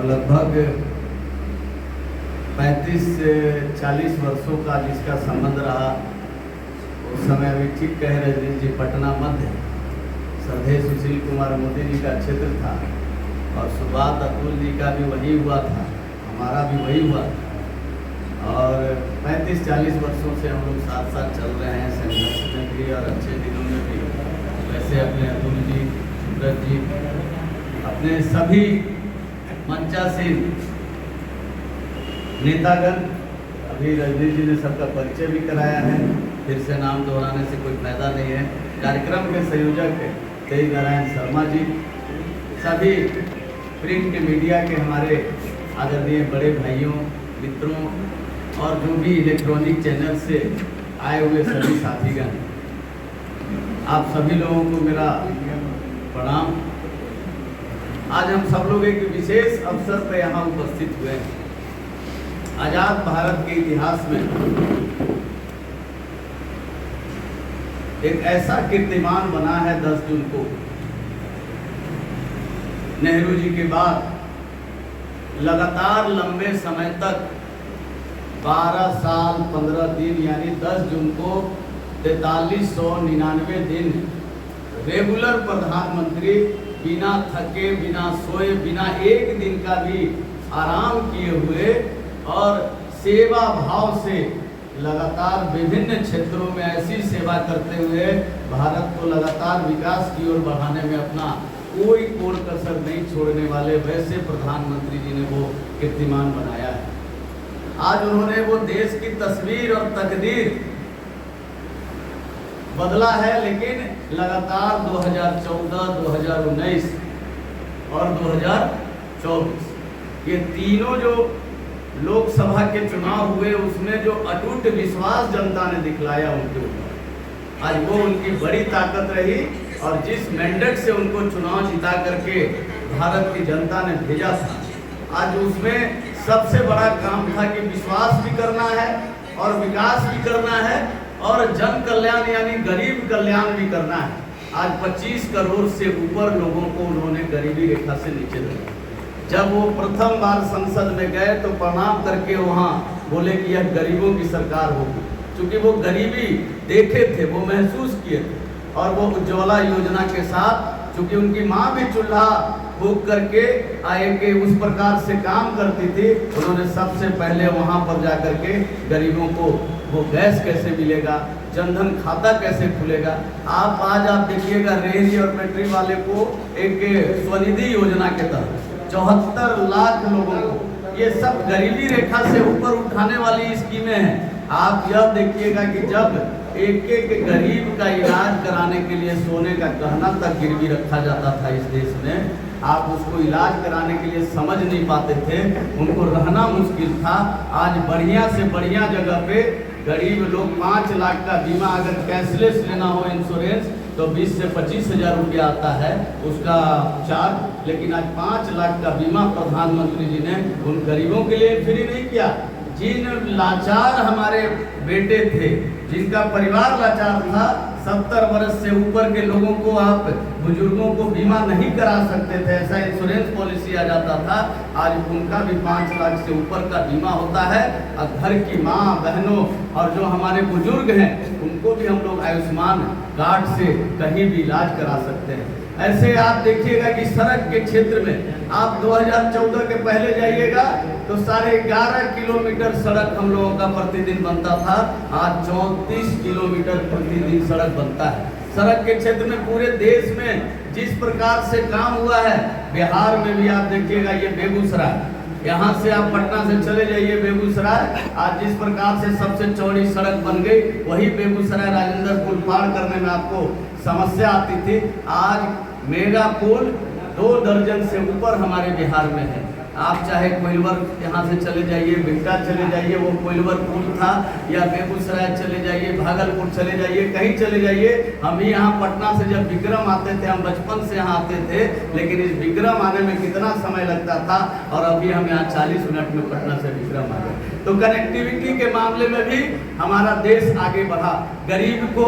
और लगभग 35 से 40 वर्षों का जिसका संबंध रहा। उस समय अभी ठीक कह रहे जी, पटना मध्य श्रद्धेय सुशील कुमार मोदी जी का क्षेत्र था और शुरुआत अतुल जी का भी वही हुआ था, हमारा भी वही हुआ था। और 35-40 वर्षों से हम लोग साथ साथ चल रहे हैं, संघर्ष में भी और अच्छे दिनों में भी। वैसे अपने अतुल जी, सुब्रत जी, अपने सभी मंचासीन नेतागण, अभी रजनीश जी ने सबका परिचय भी कराया है, फिर से नाम दोहराने से कोई फायदा नहीं है। कार्यक्रम के संयोजक तेज नारायण शर्मा जी, सभी प्रिंट मीडिया के हमारे आदरणीय बड़े भाइयों, मित्रों और जो भी इलेक्ट्रॉनिक चैनल से आए हुए सभी साथीगण, आप सभी लोगों को मेरा प्रणाम। आज हम सब लोग एक विशेष अवसर पर यहाँ उपस्थित हुए हैं। आजाद भारत के इतिहास में एक ऐसा कीर्तिमान बना है 10 जून को, नेहरू जी के बाद लगातार लंबे समय तक 12 साल 15 दिन यानी 10 जून को 4399 दिन रेगुलर प्रधानमंत्री बिना थके, बिना सोए, बिना एक दिन का भी आराम किए हुए और सेवा भाव से लगातार विभिन्न क्षेत्रों में ऐसी सेवा करते हुए भारत को लगातार विकास की ओर बढ़ाने में अपना कोई कोर कसर नहीं छोड़ने वाले वैसे प्रधानमंत्री जी ने वो कीर्तिमान बनाया है। आज उन्होंने वो देश की तस्वीर और तकदीर बदला है, लेकिन लगातार 2014, 2019 और 2024 ये तीनों जो लोकसभा के चुनाव हुए उसमें जो अटूट विश्वास जनता ने दिखलाया उनके ऊपर, आज वो उनकी बड़ी ताकत रही। और जिस मैंडेट से उनको चुनाव जिता करके भारत की जनता ने भेजा था, आज उसमें सबसे बड़ा काम था कि विश्वास भी करना है और विकास भी करना है और जन कल्याण यानी गरीब कल्याण भी करना है। आज 25 करोड़ से ऊपर लोगों को उन्होंने गरीबी रेखा से नीचे रखा। जब वो प्रथम बार संसद में गए तो प्रणाम करके वहाँ बोले कि यह गरीबों की सरकार होगी, क्योंकि वो गरीबी देखे थे, वो महसूस किए थे। और वो उज्ज्वला योजना के साथ, चूंकि उनकी माँ भी चूल्हा फूंक करके आए के उस प्रकार से काम करती थी, उन्होंने सबसे पहले वहाँ पर जा करके गरीबों को वो गैस कैसे मिलेगा, जनधन खाता कैसे खुलेगा। आज आप देखिएगा रेहड़ी और पटरी वाले को एक स्वनिधि योजना के तहत 74 लाख लोगों को, ये सब गरीबी रेखा से ऊपर उठाने वाली स्कीमें हैं। आप यह देखिएगा कि जब एक एक गरीब का इलाज कराने के लिए सोने का गहना तक गिरवी रखा जाता था इस देश में, आप उसको इलाज कराने के लिए समझ नहीं पाते थे, उनको रहना मुश्किल था। आज बढ़िया से बढ़िया जगह पे गरीब लोग 5 लाख का बीमा अगर कैशलेस लेना हो इंश्योरेंस तो 20 से 25 हज़ार रुपया आता है उसका चार्ज, लेकिन आज 5 लाख का बीमा प्रधानमंत्री जी ने उन गरीबों के लिए फ्री नहीं किया। जिन लाचार हमारे बेटे थे, जिनका परिवार लाचार था, 70 वर्ष से ऊपर के लोगों को आप बुजुर्गों को बीमा नहीं करा सकते थे, ऐसा इंश्योरेंस पॉलिसी आ जाता था। आज उनका भी 5 लाख से ऊपर का बीमा होता है। और घर की माँ बहनों और जो हमारे बुजुर्ग हैं उनको भी हम लोग आयुष्मान कार्ड से कहीं भी इलाज करा सकते हैं। ऐसे आप देखिएगा कि सड़क के क्षेत्र में आप 2014 के पहले जाइएगा तो 11.5 किलोमीटर सड़क हम लोगों का प्रतिदिन बनता था, आज 34 किलोमीटर प्रतिदिन सड़क बनता है। सड़क के क्षेत्र में पूरे देश में जिस प्रकार से काम हुआ है, बिहार में भी आप देखिएगा ये बेगूसराय, यहाँ से आप पटना से चले जाइए बेगूसराय, आज जिस प्रकार से सबसे चौड़ी सड़क बन गई, वही बेगूसराय राजेंद्र पुल पार करने में आपको समस्या आती थी। आज मेगा पुल 2 दर्जन से ऊपर हमारे बिहार में है। आप चाहे कोइलवर यहाँ से चले जाइए, बिहटा चले जाइए, वो कोइलवर पुल था, या बेगूसराय चले जाइए, भागलपुर चले जाइए, कहीं चले जाइए। हम भी यहाँ पटना से जब विक्रम आते थे, हम बचपन से यहाँ आते थे, लेकिन इस विक्रम आने में कितना समय लगता था, और अभी हम यहाँ 40 मिनट में पटना से विक्रम आ गए। तो कनेक्टिविटी के मामले में भी हमारा देश आगे बढ़ा। गरीब को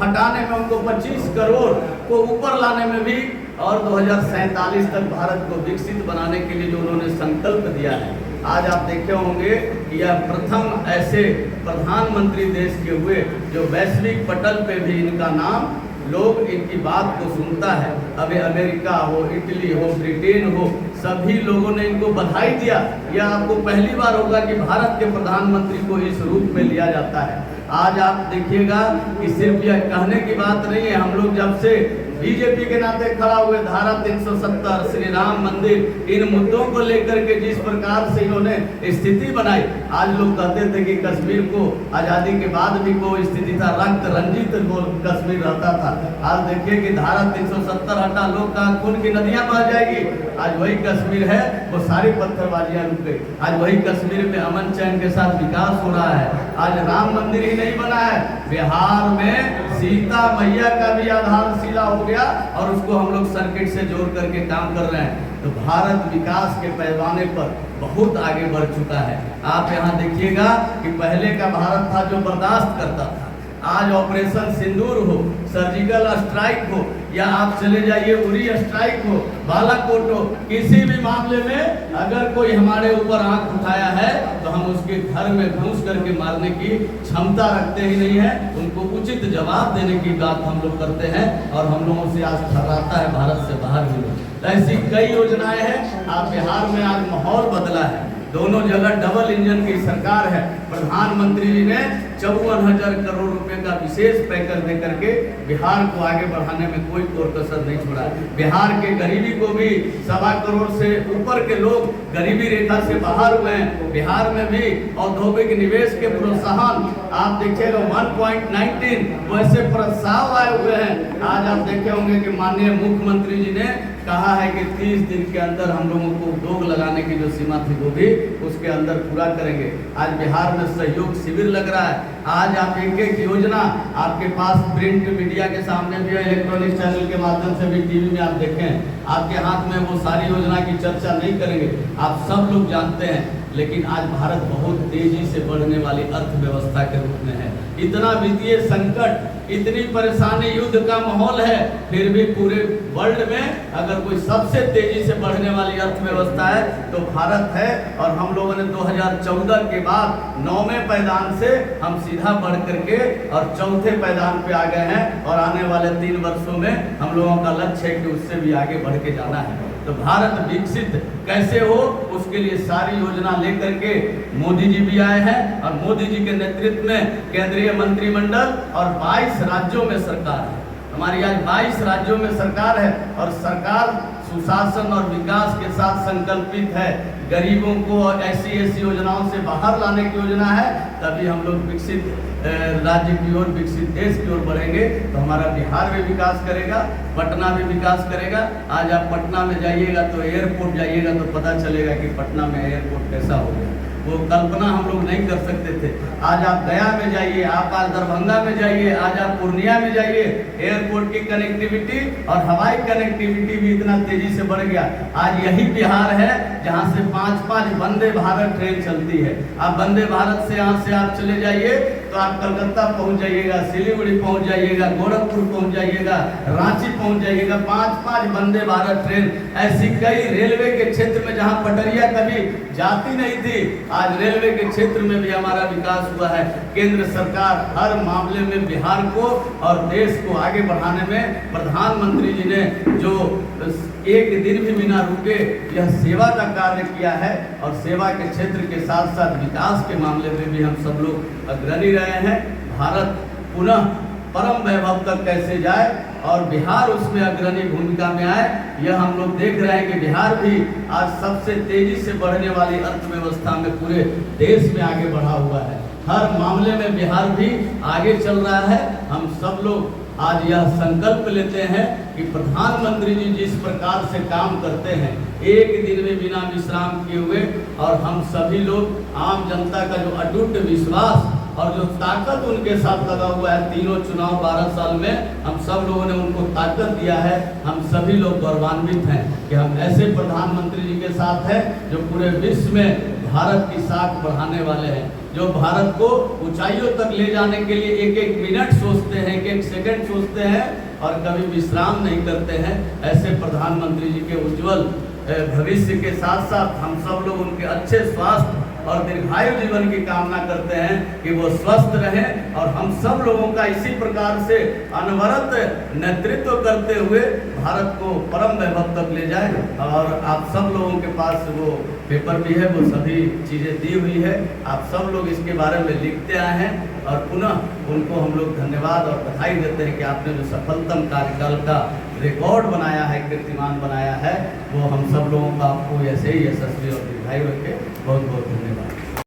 हटाने में, उनको 25 करोड़ को ऊपर लाने में भी और 2047 तक भारत को विकसित बनाने के लिए जो उन्होंने संकल्प दिया है। आज आप देखे होंगे कि यह प्रथम ऐसे प्रधानमंत्री देश के हुए जो वैश्विक पटल पे भी इनका नाम लोग इनकी बात को सुनता है। अभी अमेरिका हो, इटली हो, ब्रिटेन हो, सभी लोगों ने इनको बधाई दिया। यह आपको पहली बार होगा कि भारत के प्रधानमंत्री को इस रूप में लिया जाता है। आज आप देखिएगा कि सिर्फ यह कहने की बात नहीं है, हम लोग जब से बीजेपी के नाते खड़ा हुए धारा 370, श्री राम मंदिर, इन मुद्दों को लेकर के जिस प्रकार से इन्होंने स्थिति बनाई, आज लोग कहते थे कि कश्मीर को आज़ादी के बाद भी कोई स्थिति था, रक्त रंजित कश्मीर रहता था। आज देखिए कि धारा 370 हटा, लोग का खून की नदियां बह जाएगी। आज वही कश्मीर है, वो सारी पत्थरबाजियां रुक गई। आज वही कश्मीर में अमन चैन के साथ विकास हो रहा है। आज राम मंदिर ही नहीं बना है, बिहार में सीता मैया का भी आधारशिला हो गया और उसको हम लोग सर्किट से जोड़ करके काम कर रहे हैं। तो भारत विकास के पैमाने पर बहुत आगे बढ़ चुका है। आप यहाँ देखिएगा कि पहले का भारत था जो बर्दाश्त करता था। आज ऑपरेशन सिंदूर हो, सर्जिकल स्ट्राइक हो, या आप चले जाइए उरी स्ट्राइक हो, बालाकोट हो, किसी भी मामले में अगर कोई हमारे ऊपर आंख उठाया है तो हम उसके घर में घुस करके मारने की क्षमता रखते ही नहीं है। उनको उचित जवाब देने की बात हम लोग करते हैं और हम लोगों से आज थर्राता है भारत से बाहर भी। ऐसी कई योजनाएं हैं। आप बिहार में आज माहौल बदला है, दोनों जगह डबल इंजन की सरकार है। प्रधानमंत्री जी ने 54,000 करोड़ रुपए का विशेष पैकेज दे करके बिहार को आगे बढ़ाने में कोई कसर नहीं छोड़ा। बिहार के गरीबी को भी 1.25 करोड़ से ऊपर के लोग गरीबी रेखा से बाहर हुए हैं। बिहार में भी औद्योगिक निवेश के प्रोत्साहन आप देखिएगा 1.19 वैसे प्रस्ताव आए हुए हैं। आज आप देखे होंगे कि माननीय मुख्यमंत्री जी ने कहा है कि 30 दिन के अंदर हम लोगों को उद्योग लगाने की जो सीमा थी वो भी उसके अंदर पूरा करेंगे। आज बिहार में सहयोग शिविर लग रहा है। आज आप एक एक योजना आपके पास प्रिंट मीडिया के सामने भी, इलेक्ट्रॉनिक चैनल के माध्यम से भी, टीवी में आप देखें, आपके हाथ में वो सारी योजना की चर्चा नहीं करेंगे, आप सब लोग जानते हैं। लेकिन आज भारत बहुत तेजी से बढ़ने वाली अर्थव्यवस्था के रूप में है। इतना वित्तीय संकट, इतनी परेशानी, युद्ध का माहौल है, फिर भी पूरे वर्ल्ड में अगर कोई सबसे तेजी से बढ़ने वाली अर्थव्यवस्था है तो भारत है। और हम लोगों ने 2014 के बाद 9वें पायदान से हम सीधा बढ़ करके और 4थे पायदान पे आ गए हैं और आने वाले 3 वर्षों में हम लोगों का लक्ष्य है कि उससे भी आगे बढ़ के जाना है। तो भारत विकसित कैसे हो उसके लिए सारी योजना लेकर के मोदी जी भी आए हैं और मोदी जी के नेतृत्व में केंद्रीय मंत्रिमंडल और 22 राज्यों में सरकार है। हमारी आज 22 राज्यों में सरकार है और सरकार सुशासन और विकास के साथ संकल्पित है। गरीबों को ऐसी योजनाओं से बाहर लाने की योजना है, तभी हम लोग विकसित राज्य की ओर, विकसित देश की ओर बढ़ेंगे। तो हमारा बिहार भी विकास करेगा, पटना भी विकास करेगा। आज आप पटना में जाइएगा तो एयरपोर्ट जाइएगा तो पता चलेगा कि पटना में एयरपोर्ट कैसा हो गया, वो कल्पना हम लोग नहीं कर सकते थे। आज आप गया में जाइए, आप आज दरभंगा में जाइए, आज आप पूर्णिया में जाइए, एयरपोर्ट की कनेक्टिविटी और हवाई कनेक्टिविटी भी इतना तेजी से बढ़ गया। आज यही बिहार है जहां से 5-5 वंदे भारत ट्रेन चलती है। आप वंदे भारत से यहाँ से आप चले जाइए तो आप कलकत्ता पहुंच जाइएगा, सिलीगुड़ी पहुंच जाइएगा, गोरखपुर पहुंच जाइएगा, रांची पहुंच जाइएगा। 5-5 वंदे भारत ट्रेन। ऐसी कई रेलवे के क्षेत्र में जहां पटरियां कभी जाती नहीं थी, आज रेलवे के क्षेत्र में भी हमारा विकास हुआ है। केंद्र सरकार हर मामले में बिहार को और देश को आगे बढ़ाने में प्रधानमंत्री जी ने जो एक दिन भी बिना रुके यह सेवा का कार्य किया है और सेवा के क्षेत्र के साथ साथ विकास के मामले में भी हम सब लोग अग्रणी रहे हैं। भारत पुनः परम वैभव तक कैसे जाए और बिहार उसमें अग्रणी भूमिका में आए, यह हम लोग देख रहे हैं कि बिहार भी आज सबसे तेजी से बढ़ने वाली अर्थव्यवस्था में पूरे देश में आगे बढ़ा हुआ है। हर मामले में बिहार भी आगे चल रहा है। हम सब लोग आज यह संकल्प लेते हैं कि प्रधानमंत्री जी जिस प्रकार से काम करते हैं, एक दिन में बिना विश्राम किए हुए, और हम सभी लोग आम जनता का जो अटूट विश्वास और जो ताकत उनके साथ लगा हुआ है, तीनों चुनाव 12 साल में हम सब लोगों ने उनको ताकत दिया है। हम सभी लोग गौरवान्वित हैं कि हम ऐसे प्रधानमंत्री जी के साथ हैं जो पूरे विश्व में भारत की साख बढ़ाने वाले हैं, जो भारत को ऊंचाइयों तक ले जाने के लिए एक एक मिनट सोचते हैं, एक एक सेकंड सोचते हैं और कभी विश्राम नहीं करते हैं। ऐसे प्रधानमंत्री जी के उज्जवल भविष्य के साथ साथ हम सब लोग उनके अच्छे स्वास्थ्य और दीर्घायु जीवन की कामना करते हैं कि वो स्वस्थ रहें और हम सब लोगों का इसी प्रकार से अनवरत नेतृत्व करते हुए भारत को परम वैभव तक ले जाए। और आप सब लोगों के पास वो पेपर भी है, वो सभी चीज़ें दी हुई है, आप सब लोग इसके बारे में लिखते आए हैं और पुनः उनको हम लोग धन्यवाद और बधाई देते हैं कि आपने जो सफलतम कार्यकाल का रिकॉर्ड बनाया है, कीर्तिमान बनाया है, वो हम सब लोगों का आपको ऐसे ही यशस्वी और दीर्घायु रखे। बहुत बहुत धन्यवाद।